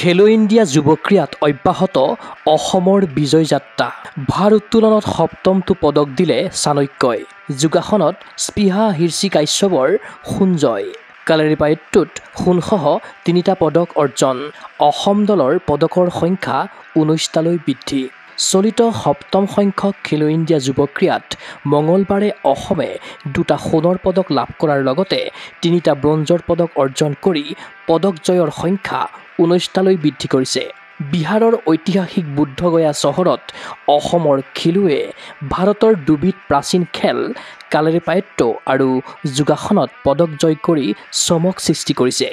খেলো ইণ্ডিয়া যুৱ ক্ৰীড়াত অব্যাহত অসমৰ বিজয় যাত্ৰা। ভাৰ উত্তোলনত সপ্তমটো পদক দিলে চাণক্যই। যোগাসনত স্পৃহা হিৰচি কাশ্যপৰ সোণ জয়। কালাৰিপায়ট্টুত সোণসহ 3টা পদক অৰ্জন। অসম দলৰ পদকৰ সংখ্যা 19টালৈ বৃদ্ধি। চলিত সপ্তম সংখ্যক খেলো ইণ্ডিয়া যুৱ ক্ৰীড়াত মঙলবাৰে অসমে 2টা সোণৰ পদক লাভ কৰাৰ লগতে 3টা ব্ৰঞ্জৰ পদক অৰ্জন কৰি পদক জয়ৰ সংখ্যা 19টালৈ বৃদ্ধি কৰিছে। বিহাৰৰ ঐতিহাসিক বুদ্ধগয়া চহৰত অসমৰ খেলুৱৈয়ে ভাৰতৰ দুবিধ প্ৰাচীন খেল কালাৰিপায়ট্টু আৰু যোগাসনত পদক জয় কৰি চমক সৃষ্টি কৰিছে।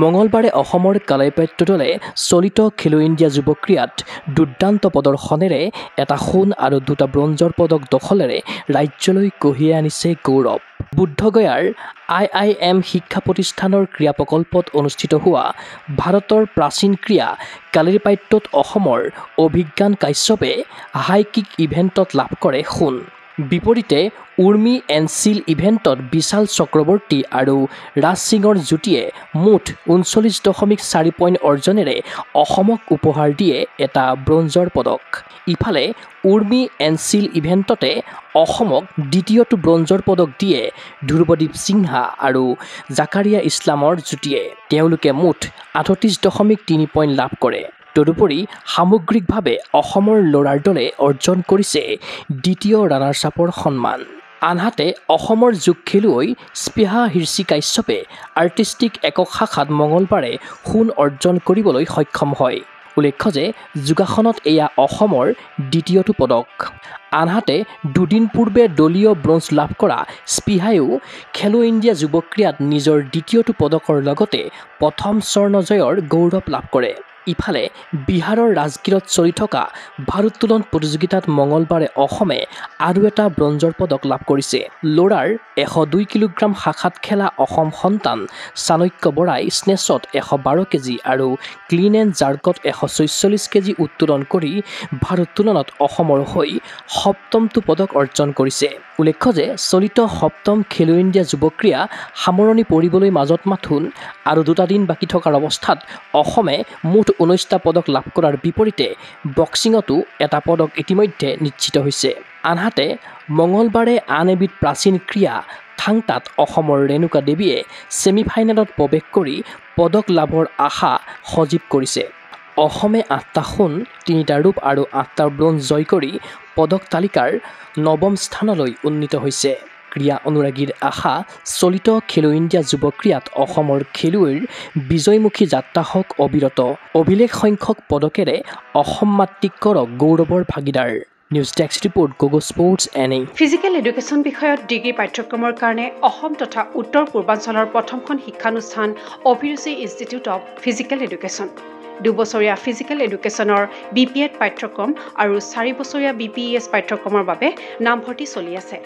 মঙলবাৰে অসমৰ কালাৰিপায়ট্টু দলে চলিত খেলো ইণ্ডিয়া যুৱ ক্ৰীড়াত দুৰ্দান্ত প্ৰদৰ্শনেৰে 1টা সোণ আৰু 2টা ব্ৰঞ্জৰ পদক দখলেৰে ৰাজ্যলৈ কঢ়িয়াই আনিছে গৌৰৱ। বুদ্ধগয়াৰ IIM শিক্ষা প্ৰতিষ্ঠানৰ ক্ৰীড়া প্ৰকল্পত অনুষ্ঠিত হোৱা ভাৰতৰ প্ৰাচীন ক্ৰীড়া কালাৰিপায়ট্টুত অসমৰ অভিজ্ঞান কাশ্যপে হাই কিক ইভেণ্টত লাভ কৰে সোণ। বিপৰীতে উৰ্মি এণ্ড চিল ইভেণ্টত বিশাল চক্ৰৱৰ্তী আৰু ৰাজ সিঙৰ যুটীয়ে মুঠ 39.4 পইণ্ট অৰ্জনেৰে অসমক উপহাৰ দিয়ে 1টা ব্ৰঞ্জৰ পদক। ইফালে উৰ্মি এণ্ড চিল ইভেণ্টতে অসমক দ্বিতীয়টো ব্ৰঞ্জৰ পদক দিয়ে ধ্ৰুৱদীপ সিনহা আৰু জাকাৰিয়া ইছলামৰ যুটীয়ে। তেওঁলোকে মুঠ 38.3 পইণ্ট লাভ কৰে। তদুপৰি সামগ্ৰিকভাৱে অসমৰ ল'ৰাৰ দলে অৰ্জন কৰিছে দ্বিতীয় ৰানাৰ্ছআপৰ সন্মান। আনহাতে অসমৰ যোগ খেলুৱৈ স্পৃহা হিৰচি কাশ্যপে আৰ্টিষ্টিক একক শাখাত মঙলবাৰে সোণ অৰ্জন কৰিবলৈ সক্ষম হয়। উল্লেখ্য যে যোগাসনত এয়া অসমৰ দ্বিতীয়টো পদক। আনহাতে দুদিন পূৰ্বে দলীয় ব্ৰঞ্জ লাভ কৰা স্পৃহায়ো খেলো ইণ্ডিয়া যুৱ ক্ৰীড়াত নিজৰ দ্বিতীয়টো পদকৰ লগতে প্ৰথম স্বৰ্ণ জয়ৰ গৌৰৱ লাভ কৰে। ইফালে বিহাৰৰ ৰাজগীৰত চলি থকা ভাৰোত্তোলন প্ৰতিযোগিতাত মঙলবাৰে অসমে আৰু 1টা ব্ৰঞ্জৰ পদক লাভ কৰিছে। ল'ৰাৰ 102 কিলোগ্ৰাম শাখাত খেলা অসম সন্তান চাণক্য বৰাই স্নেচত 112 কেজি আৰু ক্লিন এণ্ড জাৰ্কত 146 কেজি উত্তোলন কৰি ভাৰোত্তোলনত অসমৰ হৈ সপ্তমটো পদক অৰ্জন কৰিছে। উল্লেখ্য যে চলিত সপ্তম খেলো ইণ্ডিয়া যুৱ ক্ৰীড়া সামৰণি পৰিবলৈ মাজত মাথোন আৰু 2টা দিন বাকী থকাৰ অৱস্থাত অসমে মুঠ 19টা পদক লাভ কৰাৰ বিপৰীতে বক্সিঙতো 1টা পদক ইতিমধ্যে নিশ্চিত হৈছে। আনহাতে মঙলবাৰে আন এবিধ প্ৰাচীন ক্ৰীড়া থাংটাত অসমৰ ৰেণুকা দেৱীয়ে ছেমিফাইনেলত প্ৰৱেশ কৰি পদক লাভৰ আশা সজীৱ কৰিছে। অসমে 8টা সোণ 3টা ৰূপ আৰু 8টা ব্ৰঞ্জ জয় কৰি পদক তালিকাৰ 9ম স্থানলৈ উন্নীত হৈছে। ক্ৰীড়া অনুৰাগীৰ আশা চলিত খেলো ইণ্ডিয়া যুৱ ক্ৰীড়াত অসমৰ খেলুৱৈৰ বিজয়মুখী যাত্ৰা হওক অবিৰত। অভিলেখ সংখ্যক পদকেৰে অসম মাতৃক কৰক গৌৰৱৰ ভাগিদাৰ। নিউজ ডেস্ক ৰিপোৰ্ট গগো স্পৰ্টছ NA। ফিজিকেল এডুকেশ্যন বিষয়ত ডিগ্ৰী পাঠ্যক্ৰমৰ কাৰণে অসম তথা উত্তৰ পূৰ্বাঞ্চলৰ প্ৰথমখন শিক্ষানুষ্ঠান অভিৰুচি ইনষ্টিটিউট অৱ ফিজিকেল এডুকেশ্যন। 2 বছৰীয়া ফিজিকেল এডুকেশ্যনৰ BPEd পাঠ্যক্ৰম আৰু 4 বছৰীয়া BPES পাঠ্যক্ৰমৰ বাবে নামভৰ্তি চলি আছে।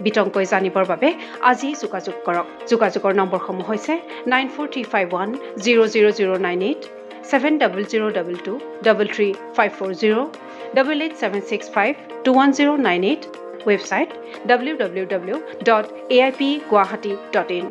বিতংকৈ জানিবৰ বাবে আজি যোগাযোগ কৰক। যোগাযোগৰ নম্বৰসমূহ হৈছে 9435100098, 7002233540, 88765210998, ৱেবছাইট www.aipguwahati.in।